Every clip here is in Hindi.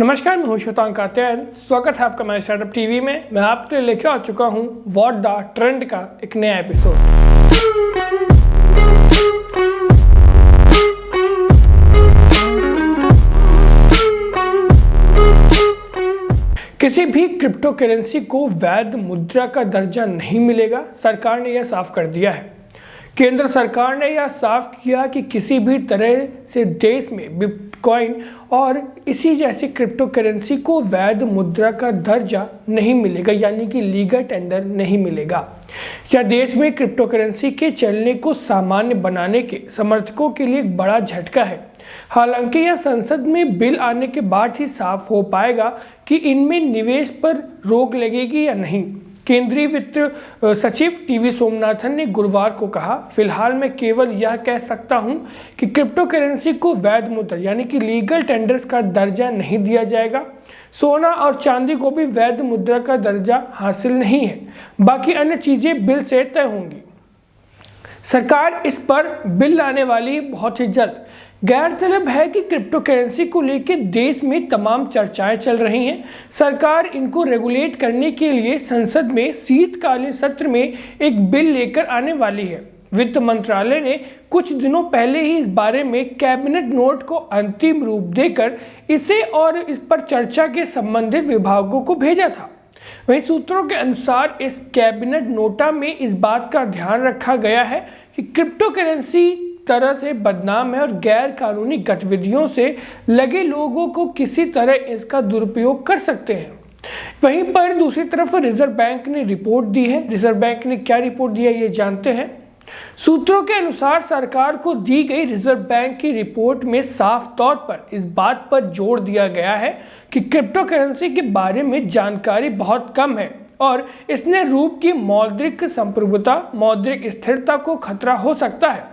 नमस्कार, मैं हूं श्वेतांक कात्यायन। स्वागत है आपका हमारे स्टार्टअप टीवी में। मैं आपके लिए लेकर आ चुका हूं व्हाट द ट्रेंड का एक नया एपिसोड। किसी भी क्रिप्टो करेंसी को वैध मुद्रा का दर्जा नहीं मिलेगा, सरकार ने यह साफ कर दिया है। केंद्र सरकार ने यह साफ किया कि किसी भी तरह से देश में बिटकॉइन और इसी जैसी क्रिप्टो करेंसी को वैध मुद्रा का दर्जा नहीं मिलेगा, यानी कि लीगल टेंडर नहीं मिलेगा। यह देश में क्रिप्टो करेंसी के चलने को सामान्य बनाने के समर्थकों के लिए एक बड़ा झटका है। हालांकि यह संसद में बिल आने के बाद ही साफ हो पाएगा कि इनमें निवेश पर रोक लगेगी या नहीं। केंद्रीय वित्त सचिव टीवी सोमनाथन ने गुरुवार को कहा, फिलहाल मैं केवल यह कह सकता हूं कि क्रिप्टो करेंसी को वैध मुद्रा यानी कि लीगल टेंडर्स का दर्जा नहीं दिया जाएगा। सोना और चांदी को भी वैध मुद्रा का दर्जा हासिल नहीं है। बाकी अन्य चीजें बिल से तय होंगी। सरकार इस पर बिल लाने वाली बहुत ही जल्द। गैरतलब है कि क्रिप्टो करेंसी को लेकर देश में तमाम चर्चाएं चल रही हैं। सरकार इनको रेगुलेट करने के लिए संसद में शीतकालीन सत्र में एक बिल लेकर आने वाली है। वित्त मंत्रालय ने कुछ दिनों पहले ही इस बारे में कैबिनेट नोट को अंतिम रूप देकर इसे और इस पर चर्चा के संबंधित विभागों को भेजा था। वहीं सूत्रों के अनुसार इस कैबिनेट नोटा में इस बात का ध्यान रखा गया है कि क्रिप्टो करेंसी तरह से बदनाम है और गैर कानूनी गतिविधियों से लगे लोगों को किसी तरह इसका दुरुपयोग कर सकते हैं। वहीं पर दूसरी तरफ रिजर्व बैंक ने रिपोर्ट दी है। रिजर्व बैंक ने क्या रिपोर्ट दिया ये जानते हैं। सूत्रों के अनुसार सरकार को दी गई रिजर्व बैंक की रिपोर्ट में साफ तौर पर इस बात पर जोर दिया गया है कि क्रिप्टो करेंसी के बारे में जानकारी बहुत कम है और इसने रूप की मौद्रिक संप्रभुता, मौद्रिक स्थिरता को खतरा हो सकता है।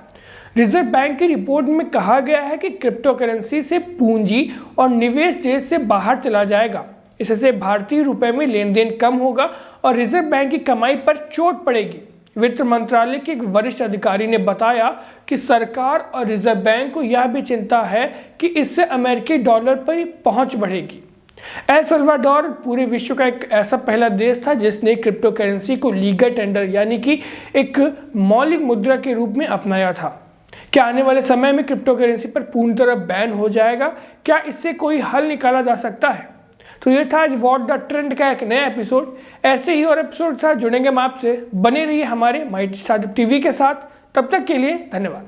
रिजर्व बैंक की रिपोर्ट में कहा गया है कि क्रिप्टो करेंसी से पूंजी और निवेश देश से बाहर चला जाएगा। इससे भारतीय रुपए में लेन देन कम होगा और रिजर्व बैंक की कमाई पर चोट पड़ेगी। वित्त मंत्रालय के एक वरिष्ठ अधिकारी ने बताया कि सरकार और रिजर्व बैंक को यह भी चिंता है कि इससे अमेरिकी डॉलर पर पहुंच बढ़ेगी। एल सल्वाडोर पूरे विश्व का एक ऐसा पहला देश था जिसने क्रिप्टो करेंसी को लीगल टेंडर यानी कि एक मौलिक मुद्रा के रूप में अपनाया था। क्या आने वाले समय में क्रिप्टो करेंसी पर पूर्ण तरह बैन हो जाएगा? क्या इससे कोई हल निकाला जा सकता है? तो ये था आज व्हाट द ट्रेंड का एक नया एपिसोड। ऐसे ही और एपिसोड था जुड़ेंगे हम आपसे। बने रहिए हमारे माई स्टार्टअप टीवी के साथ। तब तक के लिए धन्यवाद।